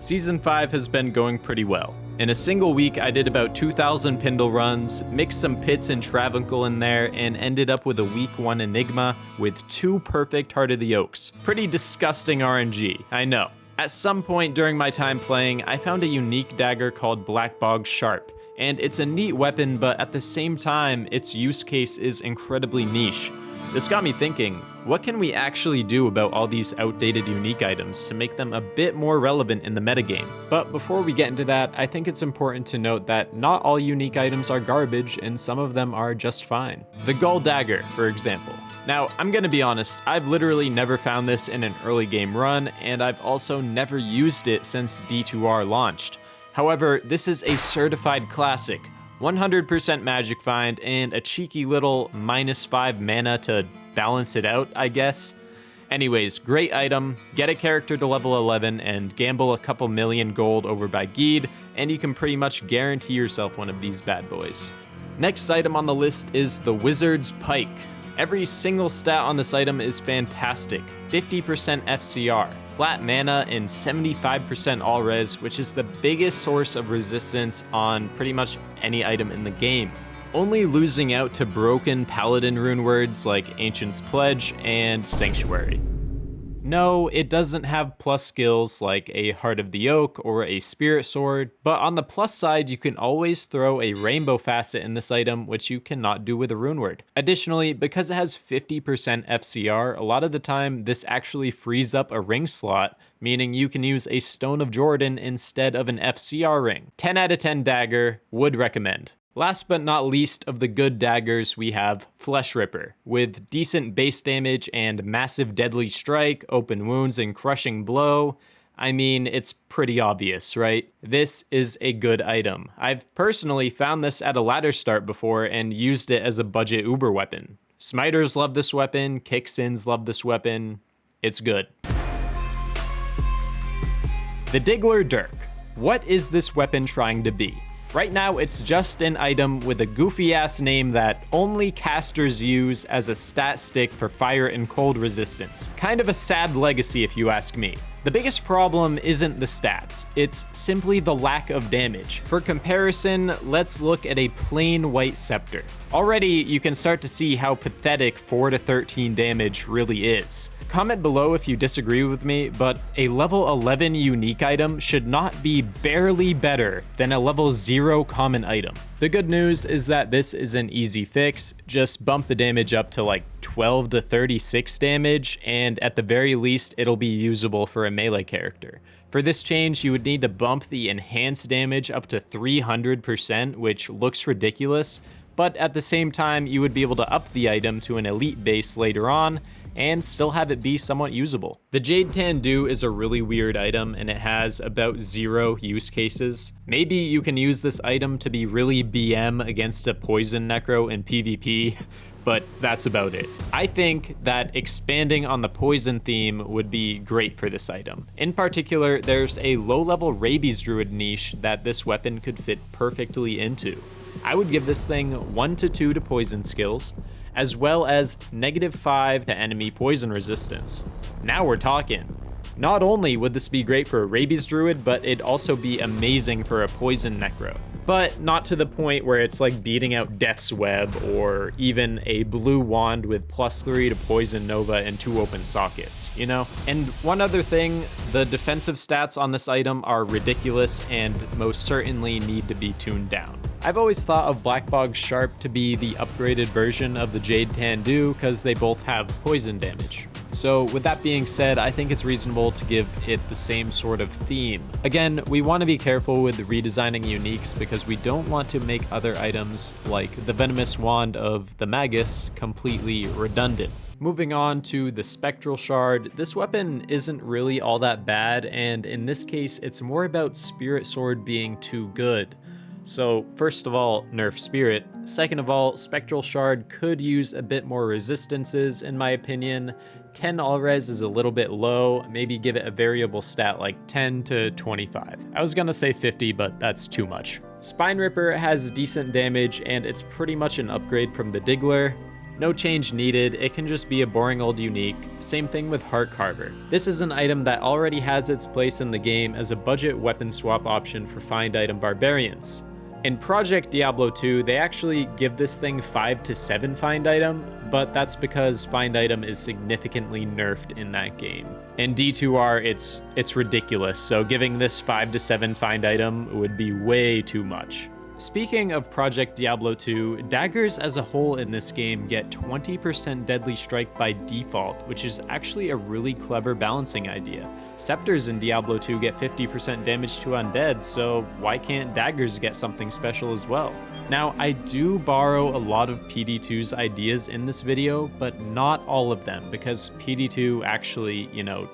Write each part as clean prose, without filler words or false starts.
Season 5 has been going pretty well. In a single week, I did about 2,000 Pindle runs, mixed some Pits and Travancore in there, and ended up with a week 1 Enigma with 2 perfect Heart of the Oaks. Pretty disgusting RNG, I know. At some point during my time playing, I found a unique dagger called Blackbog Sharp, and it's a neat weapon, but at the same time, its use case is incredibly niche. This got me thinking, what can we actually do about all these outdated unique items to make them a bit more relevant in the metagame? But before we get into that, I think it's important to note that not all unique items are garbage and some of them are just fine. The Good Dagger, for example. Now, I'm gonna be honest, I've literally never found this in an early game run, and I've also never used it since D2R launched. However, this is a certified classic, 100% magic find, and a cheeky little -5 mana to balance it out, I guess. Anyways, great item, get a character to level 11 and gamble a couple million gold over by Geed, and you can pretty much guarantee yourself one of these bad boys. Next item on the list is the Wizard's Pike. Every single stat on this item is fantastic. 50% FCR, flat mana, and 75% all res, which is the biggest source of resistance on pretty much any item in the game. Only losing out to broken paladin rune words like Ancient's Pledge and Sanctuary. No, it doesn't have plus skills like a Heart of the Oak or a Spirit Sword, but on the plus side, you can always throw a Rainbow Facet in this item, which you cannot do with a rune word. Additionally, because it has 50% FCR, a lot of the time this actually frees up a ring slot, meaning you can use a Stone of Jordan instead of an FCR ring. 10 out of 10 dagger, would recommend. Last but not least of the good daggers, we have Spineripper. With decent base damage and massive deadly strike, open wounds, and crushing blow, I mean, it's pretty obvious, right? This is a good item. I've personally found this at a ladder start before and used it as a budget uber weapon. Smiters love this weapon, Kicksins love this weapon, it's good. The Diggler Dirk. What is this weapon trying to be? Right now, it's just an item with a goofy-ass name that only casters use as a stat stick for fire and cold resistance. Kind of a sad legacy if you ask me. The biggest problem isn't the stats, it's simply the lack of damage. For comparison, let's look at a plain white scepter. Already, you can start to see how pathetic 4 to 13 damage really is. Comment below if you disagree with me, but a level 11 unique item should not be barely better than a level 0 common item. The good news is that this is an easy fix. Just bump the damage up to like 12 to 36 damage, and at the very least, it'll be usable for a melee character. For this change, you would need to bump the enhanced damage up to 300%, which looks ridiculous, but at the same time, you would be able to up the item to an elite base later on, and still have it be somewhat usable. The Jade Tan Do is a really weird item, and it has about 0 use cases. Maybe you can use this item to be really BM against a poison necro in PvP, but that's about it. I think that expanding on the poison theme would be great for this item. In particular, there's a low-level rabies druid niche that this weapon could fit perfectly into. I would give this thing 1 to 2 to poison skills, as well as -5 to enemy poison resistance. Now we're talking. Not only would this be great for a rabies druid, but it'd also be amazing for a poison necro. But not to the point where it's like beating out Death's Web or even a blue wand with +3 to poison nova and 2 open sockets, you know? And one other thing, the defensive stats on this item are ridiculous and most certainly need to be tuned down. I've always thought of Blackbog Sharp to be the upgraded version of the Jade Tan Do because they both have poison damage. So with that being said, I think it's reasonable to give it the same sort of theme. Again, we want to be careful with redesigning uniques because we don't want to make other items like the Venomous Wand of the Magus completely redundant. Moving on to the Spectral Shard, this weapon isn't really all that bad, and in this case, it's more about Spirit Sword being too good. So first of all, nerf Spirit. Second of all, Spectral Shard could use a bit more resistances in my opinion. 10 all res is a little bit low, maybe give it a variable stat like 10 to 25. I was gonna say 50, but that's too much. Spineripper has decent damage and it's pretty much an upgrade from the Diggler. No change needed, it can just be a boring old unique. Same thing with Heart Carver. This is an item that already has its place in the game as a budget weapon swap option for find item barbarians. In Project Diablo 2, they actually give this thing 5 to 7 find item, but that's because find item is significantly nerfed in that game. In D2R, it's ridiculous, so giving this 5 to 7 find item would be way too much. Speaking of Project Diablo 2, daggers as a whole in this game get 20% deadly strike by default, which is actually a really clever balancing idea. Scepters in Diablo 2 get 50% damage to undead, so why can't daggers get something special as well? Now, I do borrow a lot of PD2's ideas in this video, but not all of them, because PD2 actually,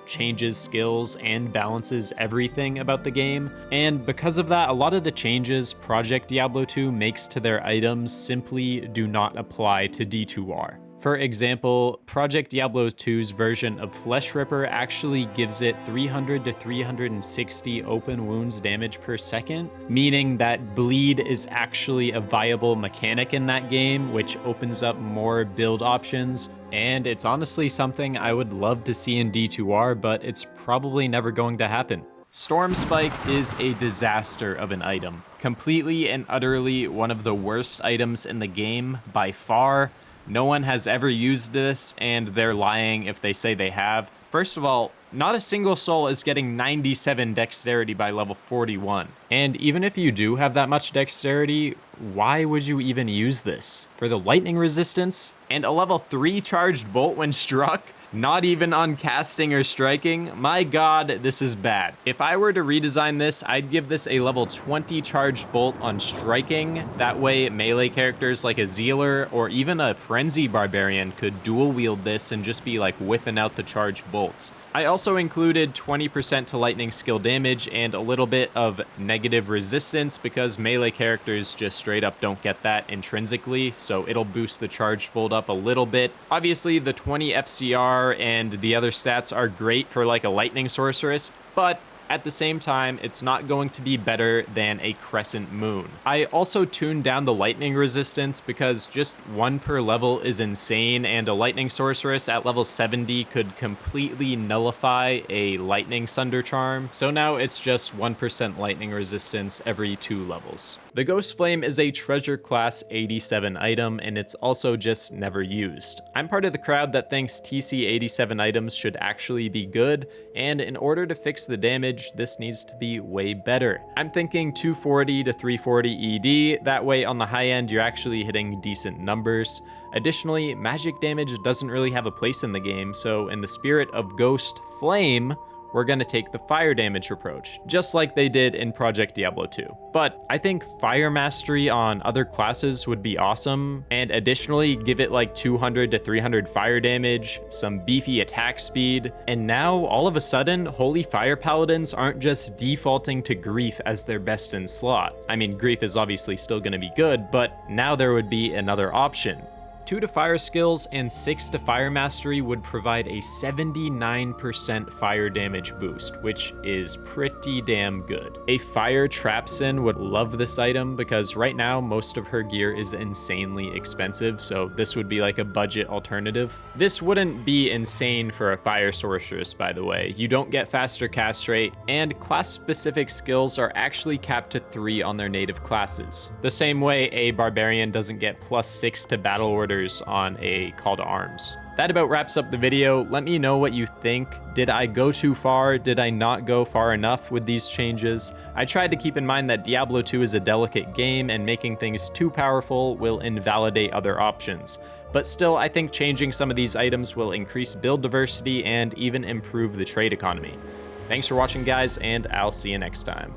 changes skills and balances everything about the game, and because of that, a lot of the changes Project Diablo 2 makes to their items simply do not apply to D2R. For example, Project Diablo 2's version of Fleshripper actually gives it 300 to 360 open wounds damage per second, meaning that bleed is actually a viable mechanic in that game, which opens up more build options. And it's honestly something I would love to see in D2R, but it's probably never going to happen. Stormspike is a disaster of an item. Completely and utterly one of the worst items in the game by far. No one has ever used this, and they're lying if they say they have. First of all, not a single soul is getting 97 dexterity by level 41. And even if you do have that much dexterity, why would you even use this? For the lightning resistance? And a level 3 charged bolt when struck? Not even on casting or striking? My god, this is bad. If I were to redesign this, I'd give this a level 20 charged bolt on striking. That way, melee characters like a Zealer or even a Frenzy Barbarian could dual wield this and just be like whipping out the charged bolts. I also included 20% to lightning skill damage and a little bit of negative resistance because melee characters just straight up don't get that intrinsically, so it'll boost the charged bolt up a little bit. Obviously, the 20 FCR and the other stats are great for like a lightning sorceress, but at the same time, it's not going to be better than a crescent moon. I also tuned down the lightning resistance because just 1 per level is insane, and a lightning sorceress at level 70 could completely nullify a lightning sunder charm. So now it's just 1% lightning resistance every 2 levels. The Ghostflame is a treasure class 87 item, and it's also just never used. I'm part of the crowd that thinks TC 87 items should actually be good, and in order to fix the damage, this needs to be way better. I'm thinking 240 to 340 ED, that way on the high end you're actually hitting decent numbers. Additionally, magic damage doesn't really have a place in the game, so in the spirit of Ghostflame, we're gonna take the fire damage approach, just like they did in Project Diablo 2. But I think fire mastery on other classes would be awesome, and additionally give it like 200 to 300 fire damage, some beefy attack speed, and now all of a sudden, Holy Fire Paladins aren't just defaulting to Grief as their best in slot. I mean, Grief is obviously still gonna be good, but now there would be another option. 2 to fire skills and 6 to fire mastery would provide a 79% fire damage boost, which is pretty damn good. A fire trapsin would love this item because right now most of her gear is insanely expensive, so this would be like a budget alternative. This wouldn't be insane for a fire sorceress, by the way. You don't get faster cast rate, and class-specific skills are actually capped to 3 on their native classes. The same way a barbarian doesn't get +6 to battle orders on a call to arms. That about wraps up the video. Let me know what you think. Did I go too far? Did I not go far enough with these changes? I tried to keep in mind that Diablo 2 is a delicate game, and making things too powerful will invalidate other options. But still, I think changing some of these items will increase build diversity and even improve the trade economy. Thanks for watching, guys, and I'll see you next time.